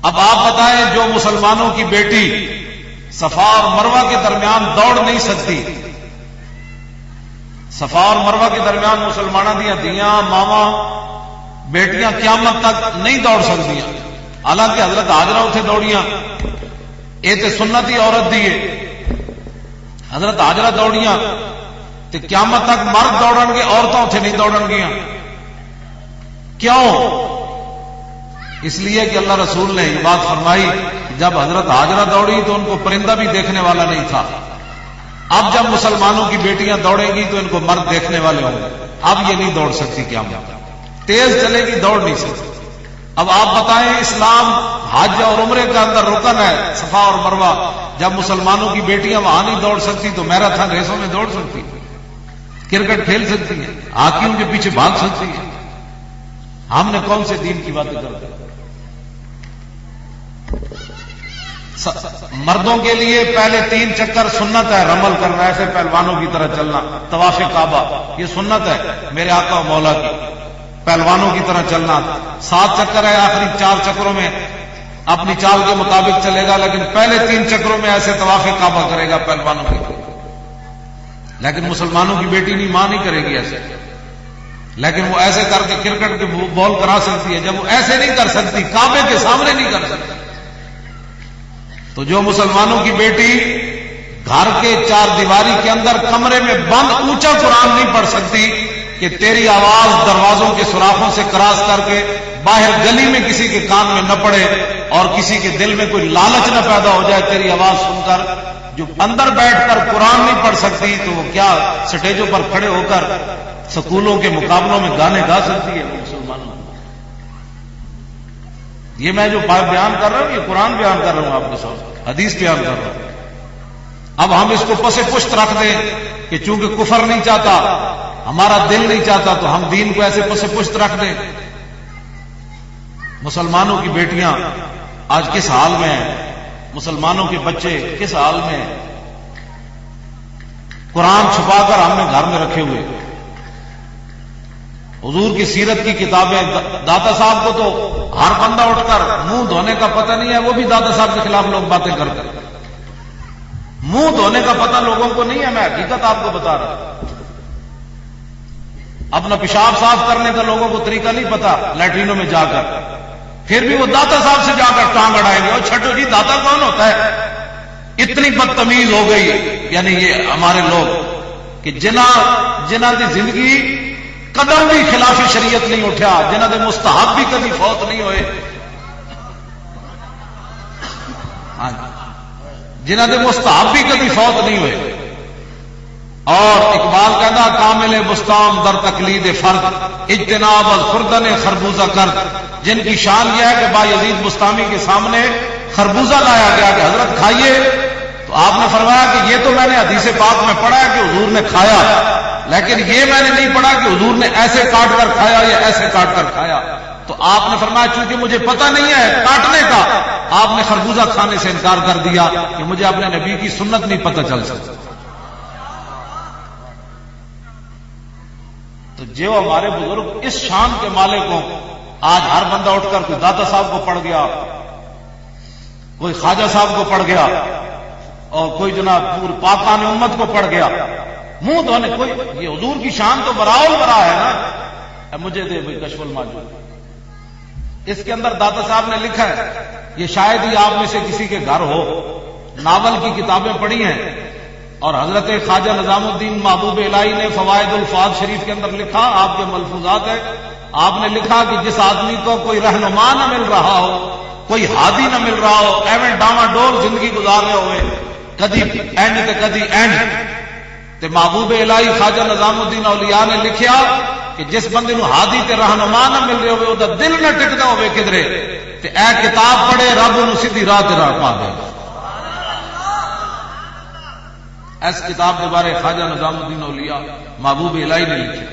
اب آپ بتائیں جو مسلمانوں کی بیٹی صفا اور مروہ کے درمیان دوڑ نہیں سکتی، صفا اور مروہ کے درمیان مسلمانوں دیا دیاں ماما بیٹیاں قیامت تک نہیں دوڑ سکتی، حالانکہ حضرت حاجرہ اتنے دوڑیاں، یہ تو سنتی عورت دی ہے، حضرت حاجرہ دوڑیاں تے قیامت تک مرد دوڑن گے، عورتیں اتنے نہیں دوڑن گیا۔ کیوں؟ اس لیے کہ اللہ رسول نے یہ بات فرمائی، جب حضرت حاجرہ دوڑی تو ان کو پرندہ بھی دیکھنے والا نہیں تھا، اب جب مسلمانوں کی بیٹیاں دوڑیں گی تو ان کو مرد دیکھنے والے ہوں گے، اب یہ نہیں دوڑ سکتی، قیامت تیز چلے گی، دوڑ نہیں سکتی۔ اب آپ بتائیں اسلام حج اور عمرے کا اندر رکن ہے صفا اور مروہ، جب مسلمانوں کی بیٹیاں وہاں نہیں دوڑ سکتی تو میراتھن ریسوں میں دوڑ سکتی، کرکٹ کھیل سکتی ہیں، ہاکیوں کے پیچھے بھاگ سکتی ہیں، ہم نے کون سے دین کی باتیں کرتے ہیں؟ مردوں کے لیے پہلے 3 چکر سنت ہے، رمل کرنا، ایسے پہلوانوں کی طرح چلنا، طواف کعبہ یہ سنت ہے میرے آقا و مولا کی، پہلوانوں کی طرح چلنا، 7 چکر ہے، آخری 4 چکروں میں اپنی چال کے مطابق چلے گا، لیکن پہلے 3 چکروں میں ایسے طواف کعبہ کرے گا پہلوانوں کی طرح۔ لیکن مسلمانوں کی بیٹی نہیں، ماں نہیں کرے گی ایسے، لیکن وہ ایسے کر کے کرکٹ کے بال کرا سکتی ہے، جب وہ ایسے نہیں کر سکتی، کعبے کے سامنے نہیں کر سکتی، تو جو مسلمانوں کی بیٹی گھر کے 4 دیواری کے اندر کمرے میں بند اونچا قرآن نہیں پڑھ سکتی کہ تیری آواز دروازوں کے سوراخوں سے کراس کر کے باہر گلی میں کسی کے کان میں نہ پڑے اور کسی کے دل میں کوئی لالچ نہ پیدا ہو جائے تیری آواز سن کر، جو اندر بیٹھ کر قرآن نہیں پڑھ سکتی تو وہ کیا سٹیجوں پر کھڑے ہو کر سکولوں کے مقابلوں میں گانے گا سکتی ہے؟ مسلمانوں، یہ میں جو بیان کر رہا ہوں یہ قرآن بیان کر رہا ہوں، آپ کے ساتھ حدیث بیان کر رہا ہوں۔ اب ہم اس کو پس پشت رکھ دیں کہ چونکہ کفر نہیں چاہتا، ہمارا دل نہیں چاہتا، تو ہم دین کو ایسے پس پشت رکھ دیں۔ مسلمانوں کی بیٹیاں آج کس حال میں ہیں، مسلمانوں کے بچے کس حال میں ہیں، قرآن چھپا کر ہم نے گھر میں رکھے ہوئے۔ حضور کی سیرت کی کتابیں، داتا صاحب کو تو ہر بندہ اٹھ کر منہ دھونے کا پتہ نہیں ہے، وہ بھی داتا صاحب کے خلاف لوگ باتیں کرتے ہیں، منہ دھونے کا پتہ لوگوں کو نہیں ہے، میں حقیقت آپ کو بتا رہا ہوں۔ اپنا پیشاب صاف کرنے کا لوگوں کو طریقہ نہیں پتا لیٹرینوں میں جا کر، پھر بھی وہ داتا صاحب سے جا کر ٹانگ اڑائیں گے، اور چھٹو جی داتا کون ہوتا ہے؟ اتنی بدتمیز ہو گئی یعنی یہ ہمارے لوگ کہ جنہ کی زندگی قدم بھی خلاف شریعت نہیں اٹھا، جنہ دے مستحب بھی کبھی فوت نہیں ہوئے، جنہ دے مستحب بھی کبھی فوت نہیں ہوئے۔ اور اقبال کہنا کامل بستان در تقلید فرد اجتناب از خوردن خربوزہ کرد، جن کی شان یہ ہے کہ بایزید بستامی کے سامنے خربوزہ لایا گیا کہ حضرت کھائیے، تو آپ نے فرمایا کہ یہ تو میں نے حدیث پاک میں پڑھا ہے کہ حضور نے کھایا، لیکن یہ میں نے نہیں پڑھا کہ حضور نے ایسے کاٹ کر کھایا یا ایسے کاٹ کر کھایا۔ تو آپ نے فرمایا چونکہ مجھے پتہ نہیں ہے کاٹنے کا، آپ نے خربوزہ کھانے سے انکار کر دیا کہ مجھے اپنے نبی کی سنت نہیں پتہ چل سکتی۔ تو جو ہمارے بزرگ اس شان کے مالک ہوں، آج ہر بندہ اٹھ کر کوئی داتا صاحب کو پڑھ گیا، کوئی خواجہ صاحب کو پڑھ گیا، اور کوئی جناب پور پاکان امت کو پڑھ گیا، منہ دھونے کوئی، یہ حضور کی شان تو براؤل برا ہے نا۔ مجھے دے بھائی کشف الماجود، اس کے اندر داتا صاحب نے لکھا ہے، یہ شاید ہی آپ میں سے کسی کے گھر ہو، ناول کی کتابیں پڑھی ہیں، اور حضرت خواجہ نظام الدین محبوب الہی نے فوائد الفاظ شریف کے اندر لکھا، آپ کے ملفوظات ہیں، آپ نے لکھا کہ جس آدمی کو کوئی رہنما نہ مل رہا ہو، کوئی ہادی نہ مل رہا ہو، ایویں ڈاما ڈول زندگی گزار رہے ہوئے، کدی اینڈ تے کدی اینڈ تے محبوب الہی خواجہ نظام الدین اولیاء نے لکھیا کہ جس بندے نو ہادی تے رہنما نہ مل رہے ہوئے، وہ دل نہ ٹکدا ہوئے کدرے، تے اے کتاب پڑھے رب نو سیدھی راہ تے راہ پا دے۔ اس کتاب کے بارے خواجہ نظام الدین اولیاء محبوب الہی نے لکھا۔